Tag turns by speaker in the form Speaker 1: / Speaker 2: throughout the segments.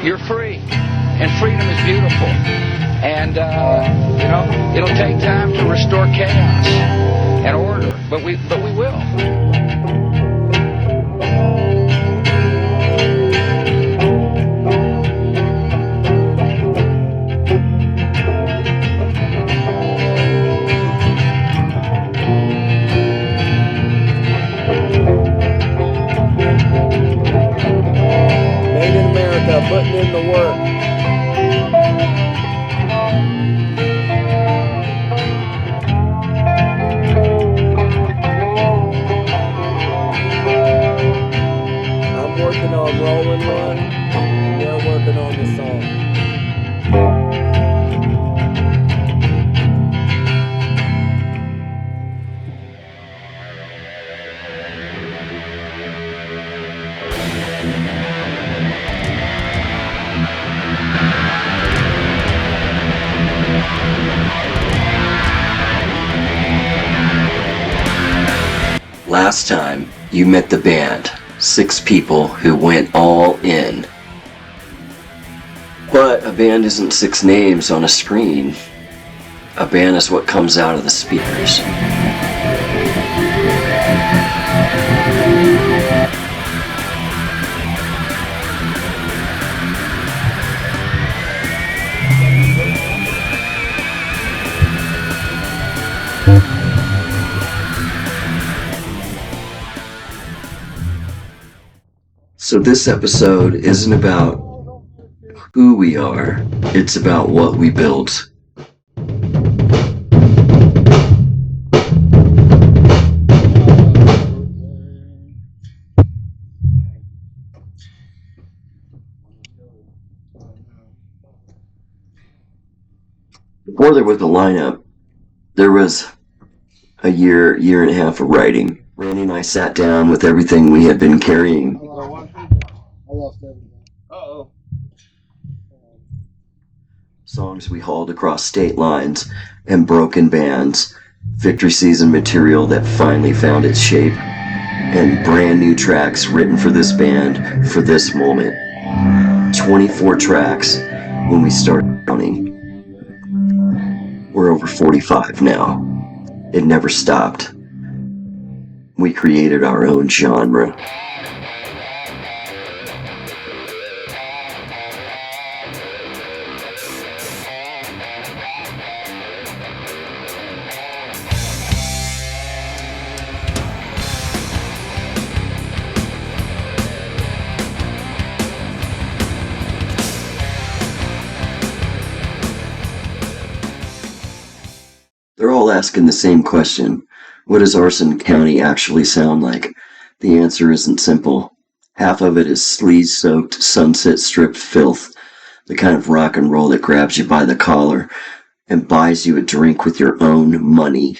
Speaker 1: you're free. And freedom is beautiful. And, you know, it'll take time to restore chaos and order, but we will.
Speaker 2: Made in America, putting in the work. I'm working on Rolling One, and they're working on the song.
Speaker 3: Last time, you met the band, 6 people who went all in. But a band isn't 6 names on a screen. A band is what comes out of the speakers. So this episode isn't about who we are, it's about what we built. Before there was a lineup, there was a year and a half of writing. Randy and I sat down with everything we had been carrying.
Speaker 2: I lost everything. Uh-oh.
Speaker 3: Songs we hauled across state lines and broken bands, victory season material that finally found its shape, and brand new tracks written for this band for this moment. 24 tracks when we started counting. We're over 45 now. It never stopped. We created our own genre. They're all asking the same question. What does Arson County actually sound like? The answer isn't simple. Half of it is sleaze-soaked, sunset-stripped filth, the kind of rock and roll that grabs you by the collar and buys you a drink with your own money.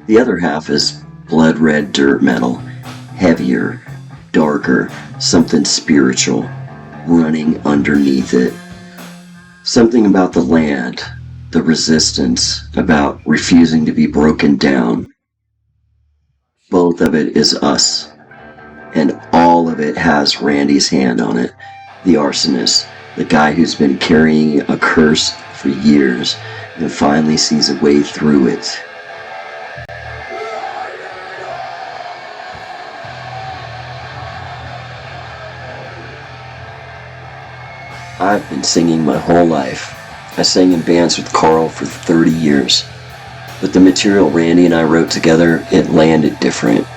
Speaker 3: The other half is blood red dirt metal, heavier, darker, something spiritual, running underneath it. Something about the land, the resistance, about refusing to be broken down. Both of it is us, and all of it has Randy's hand on it, the arsonist, the guy who's been carrying a curse for years and finally sees a way through it. I've been singing my whole life. I sang in bands with Carl for 30 years. But the material Randy and I wrote together, it landed different.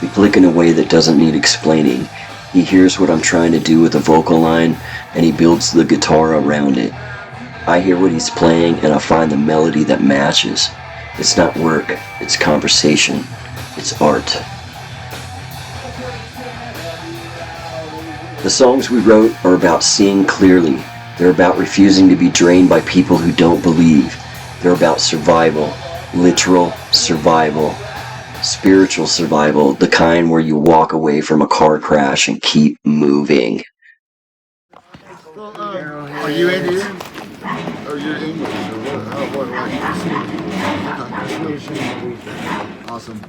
Speaker 3: We click in a way that doesn't need explaining. He hears what I'm trying to do with a vocal line, and he builds the guitar around it. I hear what he's playing, and I find the melody that matches. It's not work, it's conversation. It's art. The songs we wrote are about seeing clearly. They're about refusing to be drained by people who don't believe. They're about survival, literal survival. Spiritual survival, the kind where you walk away from a car crash and keep moving.
Speaker 4: Are you Indian? Or you're English? Or what Awesome.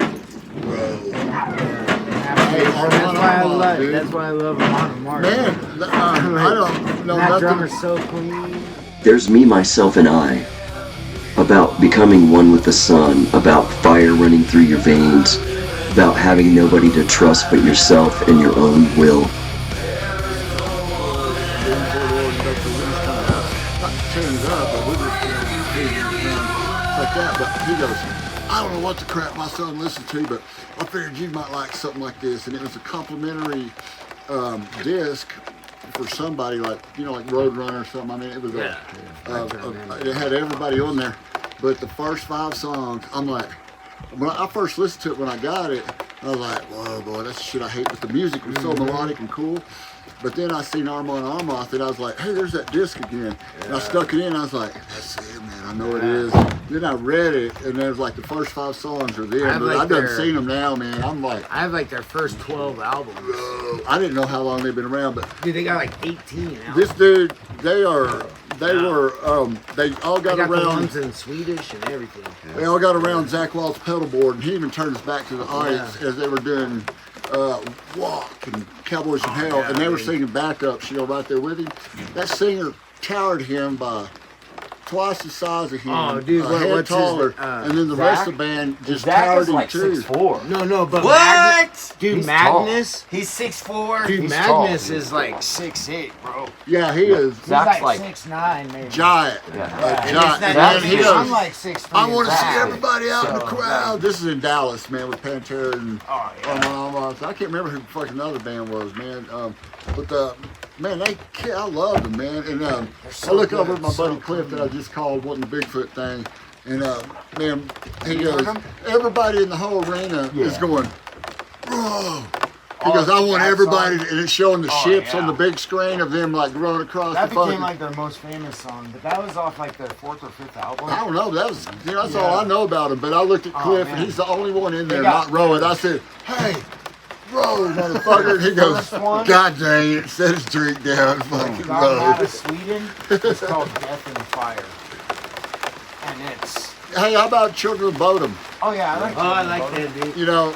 Speaker 5: That's why I love Arson County.
Speaker 4: Man, I don't know
Speaker 5: that
Speaker 4: nothing.
Speaker 5: drummer's so clean.
Speaker 3: There's Me, Myself, and I. About becoming one with the sun, about fire running through your veins, about having nobody to trust but yourself and your own will.
Speaker 4: Like that, but he goes, I don't know what the crap my son listened to, but I figured you might like something like this. And it was a complimentary disc for somebody like, you know, like Roadrunner or something. I mean, it was it had everybody on there. But the first 5 songs, I'm like, when I first listened to it when I got it, I was like, whoa, boy, that's shit I hate. But the music was so melodic and cool. But then I seen Armand Armoth, and I was like, hey, there's that disc again. And I stuck it in, and I was like, that's it, man, I know it is. Then I read it, and there's like the first 5 songs are there. But I've done seen them now, man. I'm like,
Speaker 5: I have like their first 12 albums.
Speaker 4: I didn't know how long they've been around, but
Speaker 5: Dude, they got like 18 albums.
Speaker 4: this dude, they all got
Speaker 5: the
Speaker 4: around.
Speaker 5: ones in Swedish and everything.
Speaker 4: They all got around Zach Wald's pedal board, and he even turned his back to the audience as they were doing Walk and Cowboys in Hell, and they were singing backups, you know, right there with him. That singer towered him by twice the size of him,
Speaker 5: Oh, dude,
Speaker 4: a head
Speaker 5: what's his,
Speaker 4: taller, and then the rest of the band just towered him too.
Speaker 6: 6'4".
Speaker 5: No, but
Speaker 6: What?
Speaker 5: Dude,
Speaker 6: He's
Speaker 5: Magnus.
Speaker 6: He's 6'4".
Speaker 5: Dude,
Speaker 6: He's
Speaker 5: Magnus
Speaker 6: tall.
Speaker 5: is like 6'8", bro.
Speaker 4: Yeah, he is
Speaker 5: He's
Speaker 6: Zach's
Speaker 5: like
Speaker 6: like
Speaker 5: 6'9", maybe.
Speaker 4: giant,
Speaker 6: Yeah.
Speaker 4: giant.
Speaker 5: And
Speaker 4: And he
Speaker 5: I'm
Speaker 4: goes,
Speaker 5: like 6'3".
Speaker 4: I want to see
Speaker 6: Zach.
Speaker 4: everybody out in the
Speaker 6: So,
Speaker 4: crowd. This is in Dallas, man, with Pantera and
Speaker 5: Oh, yeah.
Speaker 4: Armand. I can't remember who the fucking other band was, man. Man, I love them, man. And I look over at my buddy Cliff that I just called wasn't the Bigfoot thing, and man, he goes, everybody in the whole arena is going, bro. He goes, I want everybody, and it's showing the ships on the big screen of them like running across
Speaker 5: That
Speaker 4: the
Speaker 5: became
Speaker 4: fucking.
Speaker 5: like their most famous song, but that was off like their 4th or 5th album.
Speaker 4: I don't know. That's all I know about him. But I looked at Cliff, and
Speaker 5: man.
Speaker 4: he's the only one in there
Speaker 5: got-
Speaker 4: not rowing. I said, "Hey, row, motherfucker!" And he goes,
Speaker 5: First one?
Speaker 4: "God dang it!" Set his drink down, fucking
Speaker 5: Got out
Speaker 4: row.
Speaker 5: of Sweden. It's called Death and Fire, and it's.
Speaker 4: Hey, how about Children of Bodom?
Speaker 5: Oh yeah, I like that, dude.
Speaker 4: You know,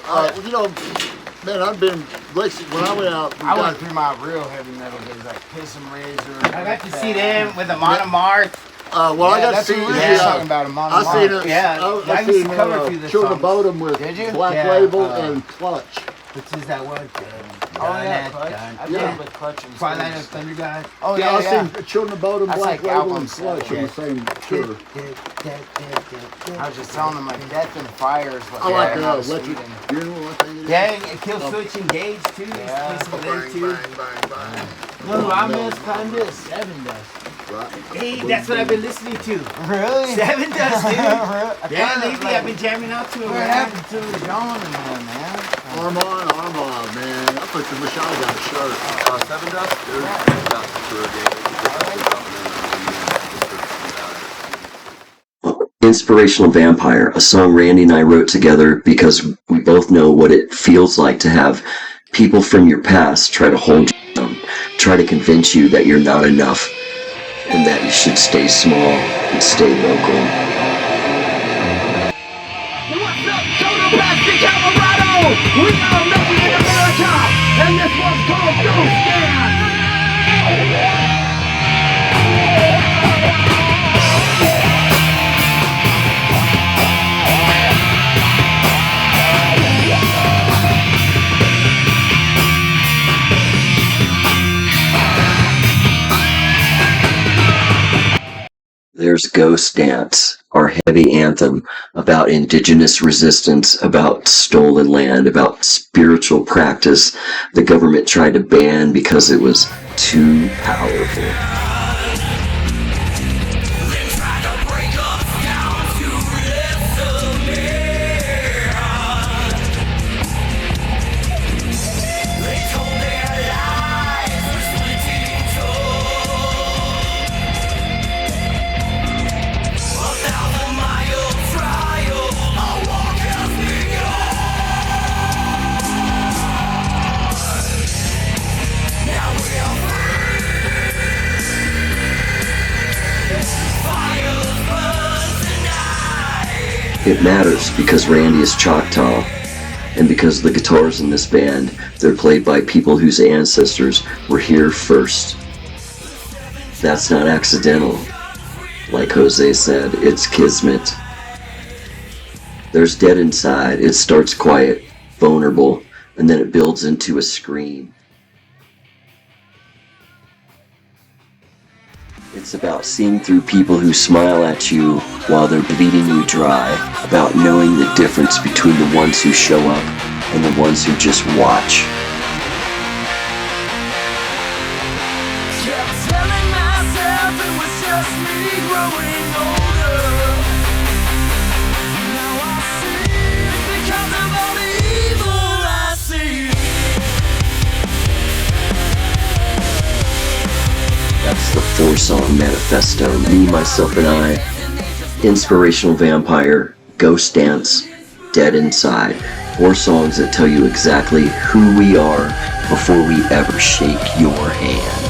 Speaker 4: man, I've been when I went out.
Speaker 5: I went through my real heavy metal days, like Piss and Razor.
Speaker 7: I got to see them with the Monomarth.
Speaker 4: Well, I got to
Speaker 5: that's
Speaker 4: see.
Speaker 5: what we were talking about.
Speaker 4: I seen it.
Speaker 7: Yeah,
Speaker 4: I
Speaker 7: I used
Speaker 4: seen
Speaker 7: to cover a few of the
Speaker 4: Children of
Speaker 7: songs.
Speaker 4: Bodom with
Speaker 5: Did you?
Speaker 4: Black
Speaker 7: Yeah,
Speaker 4: Label and Clutch.
Speaker 7: Which is that one?
Speaker 5: Oh yeah, Clutch.
Speaker 7: Dun,
Speaker 5: I
Speaker 4: Yeah.
Speaker 5: did with Clutch and
Speaker 7: Twilight of
Speaker 5: Space.
Speaker 7: Thunder God.
Speaker 5: Oh
Speaker 4: Yeah,
Speaker 5: yeah,
Speaker 4: I seen Children of Bodom,
Speaker 5: That's
Speaker 4: Black
Speaker 5: like
Speaker 4: Label, and
Speaker 5: albums,
Speaker 4: Clutch on
Speaker 7: yeah.
Speaker 4: the same tour.
Speaker 5: I was just telling them like Death and Fire is what
Speaker 4: I like
Speaker 5: came out of
Speaker 4: Electric
Speaker 5: Sweden.
Speaker 4: Funeral, I think it is.
Speaker 7: Yeah, and Kill Switch Engage too.
Speaker 5: Yeah.
Speaker 7: Listen to them
Speaker 4: Bang,
Speaker 7: too.
Speaker 4: bang, bang, bang.
Speaker 7: No, I miss kind of Seven Dust.
Speaker 4: Right.
Speaker 7: Hey, that's what I've been listening to.
Speaker 5: Really?
Speaker 7: Seven Dust, dude. Yeah,
Speaker 5: kinda
Speaker 7: lately
Speaker 5: like-
Speaker 7: I've been jamming out to it.
Speaker 5: What
Speaker 7: man.
Speaker 5: happened to John and them, man?
Speaker 4: Armand, man. I fucking wish I got a shirt.
Speaker 8: 7 Dust? There's Dust tour game.
Speaker 3: Inspirational Vampire, a song Randy and I wrote together because we both know what it feels like to have people from your past try to hold you down, try to convince you that you're not enough, and that you should stay small and stay local.
Speaker 9: What's up, Total Plastic Colorado? We all know we in America, and this one's called Ghost Dance.
Speaker 3: There's Ghost Dance, our heavy anthem about indigenous resistance, about stolen land, about spiritual practice the government tried to ban because it was too powerful. It matters because Randy is Choctaw, and because the guitars in this band, they're played by people whose ancestors were here first. That's not accidental. Like Jose said, it's kismet. There's Dead Inside. It starts quiet, vulnerable, and then it builds into a scream. It's about seeing through people who smile at you while they're bleeding you dry, about knowing the difference between the ones who show up and the ones who just watch.
Speaker 9: Kept telling myself it was just me growing older. Now I see it's because of all the evil I see.
Speaker 3: That's the 4-song manifesto, Me, Myself, and I, Inspirational Vampire, Ghost Dance, Dead Inside. 4 songs that tell you exactly who we are before we ever shake your hand.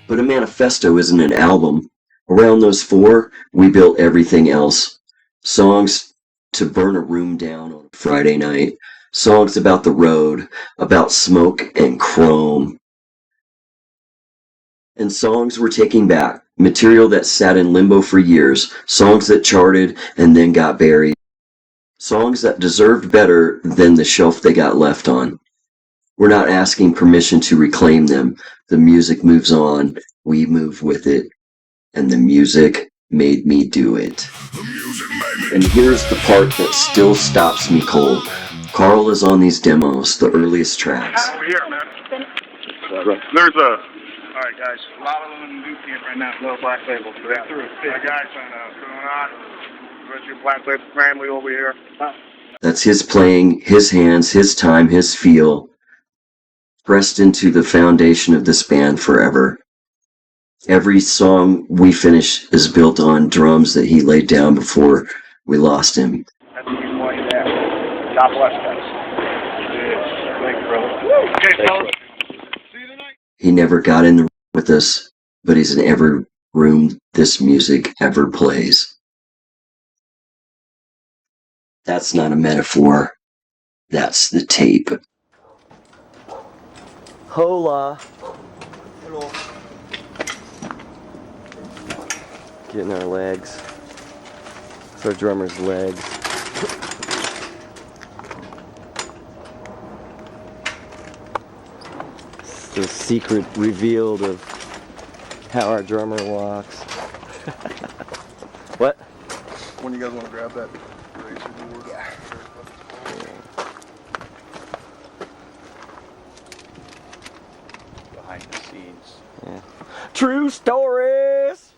Speaker 3: But a manifesto isn't an album. Around those 4, we built everything else. Songs to burn a room down on a Friday night. Songs about the road, about smoke and chrome. And songs we're taking back. Material that sat in limbo for years. Songs that charted and then got buried. Songs that deserved better than the shelf they got left on. We're not asking permission to reclaim them. The music moves on, we move with it, and the music made me do it. And here's the part that still stops me cold. Carl is on these demos, the earliest tracks.
Speaker 10: We're here, man. There's alright guys, a lot of them in the boot camp right now, little Black Label. So they threw a guy trying to what's going on. There's your Black Label family over here.
Speaker 3: That's his playing, his hands, his time, his feel, pressed into the foundation of this band forever. Every song we finish is built on drums that he laid down before we lost him.
Speaker 10: That's what you pointed at. God bless, guys. Thank you, brother. Okay, fellas. See you tonight.
Speaker 3: He never got in the room with us, but he's in every room this music ever plays. That's not a metaphor. That's the tape. Hola.
Speaker 2: Hello.
Speaker 3: Getting our legs. It's our drummer's legs. It's the secret revealed of how our drummer walks. What?
Speaker 8: When you guys want to grab that razor board? Yeah.
Speaker 5: Behind the scenes.
Speaker 3: Yeah. True stories!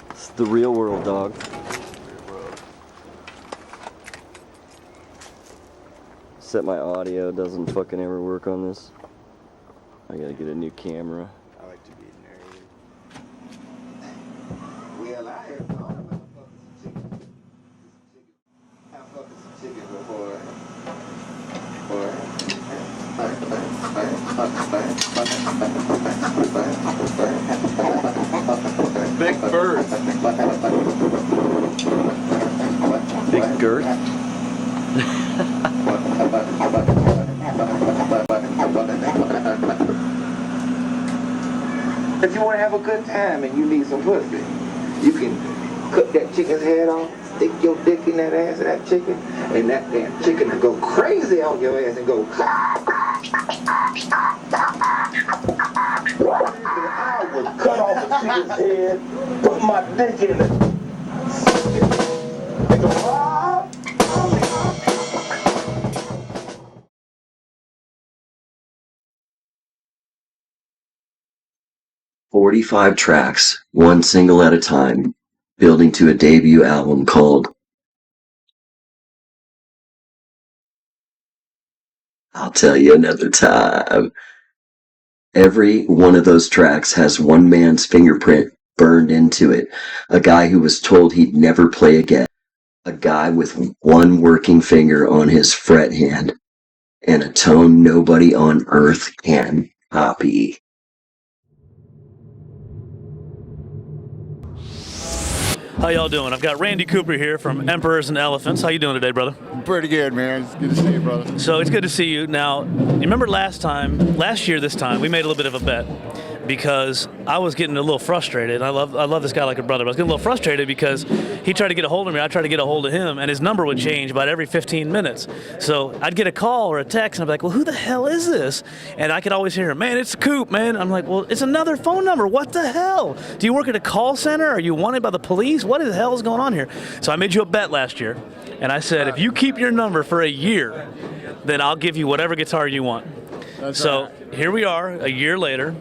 Speaker 3: It's the real world, dog. Except my audio doesn't fucking ever work on this. I gotta get a new camera.
Speaker 5: I like to be narrated.
Speaker 9: Well, I have thought about fucking some chicken before.
Speaker 8: Big bird.
Speaker 3: Big girth.
Speaker 9: If you want to have a good time and you need some pussy, you can cut that chicken's head off, stick your dick in that ass of that chicken, and that damn chicken will go crazy on your ass and go. I would cut off the chicken's head, put my dick in it, and go.
Speaker 3: 45 tracks, one single at a time, building to a debut album called I'll Tell You Another Time. Every one of those tracks has one man's fingerprint burned into it. A guy who was told he'd never play again. A guy with one working finger on his fret hand. And a tone nobody on earth can copy.
Speaker 11: How y'all doing? I've got Randy Cooper here from Emperors and Elephants. How you doing today, brother?
Speaker 4: Pretty good, man. It's good to see you, brother.
Speaker 11: So it's good to see you. Now, you remember last year this time, we made a little bit of a bet because I was getting a little frustrated. I love this guy like a brother, but I was getting a little frustrated because he tried to get a hold of me, I tried to get a hold of him, and his number would change about every 15 minutes. So I'd get a call or a text, and I'd be like, well, who the hell is this? And I could always hear him, man, it's Coop, man. I'm like, well, it's another phone number. What the hell? Do you work at a call center? Are you wanted by the police? What the hell is going on here? So I made you a bet last year, and I said, if you keep your number for a year, then I'll give you whatever guitar you want. So here we are, a year later.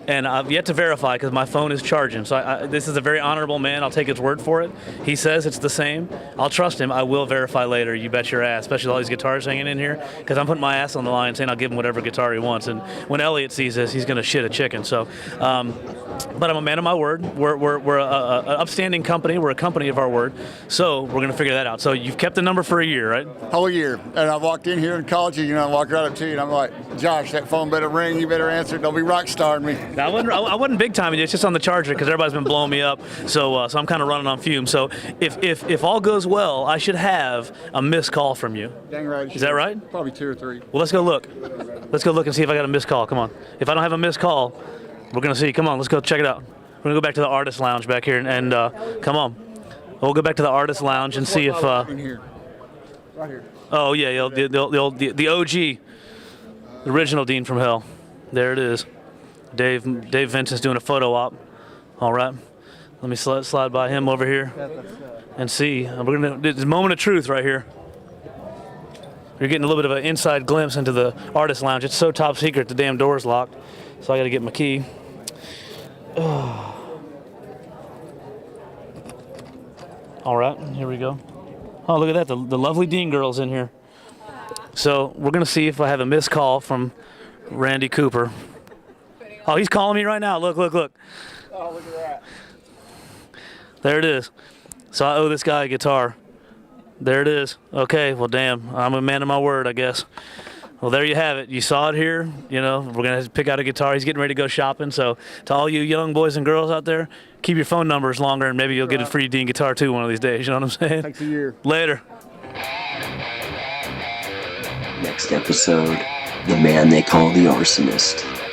Speaker 11: And I've yet to verify because my phone is charging. So this is a very honorable man. I'll take his word for it. He says it's the same. I'll trust him. I will verify later. You bet your ass, especially with all these guitars hanging in here, because I'm putting my ass on the line saying I'll give him whatever guitar he wants. And when Elliot sees this, he's going to shit a chicken. So, but I'm a man of my word. We're an upstanding company. We're a company of our word. So we're going to figure that out. So you've kept the number for a year, right?
Speaker 4: Whole year. And I walked in here and called you, I walked right up to you, and I'm like, Josh, that phone better ring. You better answer it. Don't be rock starring me.
Speaker 11: I wasn't big timing you. It's just on the charger because everybody's been blowing me up. So I'm kind of running on fumes. So if all goes well, I should have a missed call from you.
Speaker 4: Dang right.
Speaker 11: Is that right?
Speaker 4: Probably 2 or 3.
Speaker 11: Well, let's go look. Let's go look and see if I got a missed call. Come on. If I don't have a missed call, we're gonna see. Come on, let's go check it out. We're gonna go back to the artist lounge back here and come on. We'll go back to the artist lounge and see if.
Speaker 4: In here. Right here.
Speaker 11: Oh yeah, the OG, the original Dean from Hell. There it is. Dave Vincent's doing a photo op. All right, let me slide by him over here and see. It's a moment of truth right here. You're getting a little bit of an inside glimpse into the artist lounge. It's so top secret, the damn door's locked, so I got to get my key. All right, here we go. Oh, look at that, the lovely Dean girl's in here. So we're gonna see if I have a missed call from Randy Cooper. Oh, he's calling me right now. Look.
Speaker 4: Oh, look at that.
Speaker 11: There it is. So I owe this guy a guitar. There it is. Okay, well, damn. I'm a man of my word, I guess. Well, there you have it. You saw it here. We're going to pick out a guitar. He's getting ready to go shopping. So to all you young boys and girls out there, keep your phone numbers longer, and maybe you'll get a free Dean guitar, too, one of these days. You know what I'm saying?
Speaker 4: Takes a year.
Speaker 11: Later.
Speaker 3: Next episode, the man they call the Arsonist.